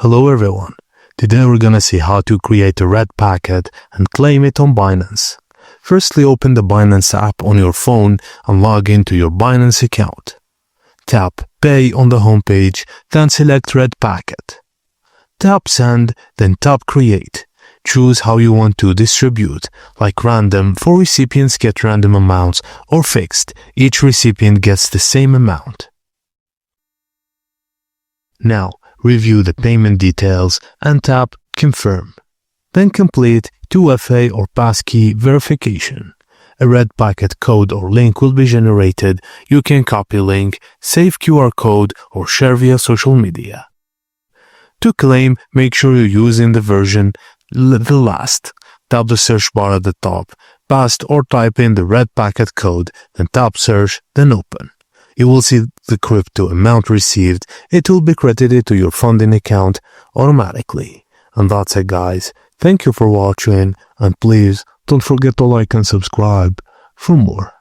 Hello everyone, today we're gonna see how to create a red packet and claim it on Binance. Firstly, open the Binance app on your phone and log into your Binance account. Tap Pay on the homepage, then select Red Packet. Tap Send, then tap Create. Choose how you want to distribute, like random for recipients get random amounts, or fixed, each recipient gets the same amount. Now, review the payment details and tap Confirm. Then complete 2FA or passkey verification. A red packet code or link will be generated. You can copy link, save QR code, or share via social media. To claim, make sure you're using the version the last. Tap the search bar at the top, paste or type in the red packet code, then tap Search, then Open. You will see the crypto amount received. It will be credited to your funding account automatically. And that's it, guys. Thank you for watching, and please don't forget to like and subscribe for more.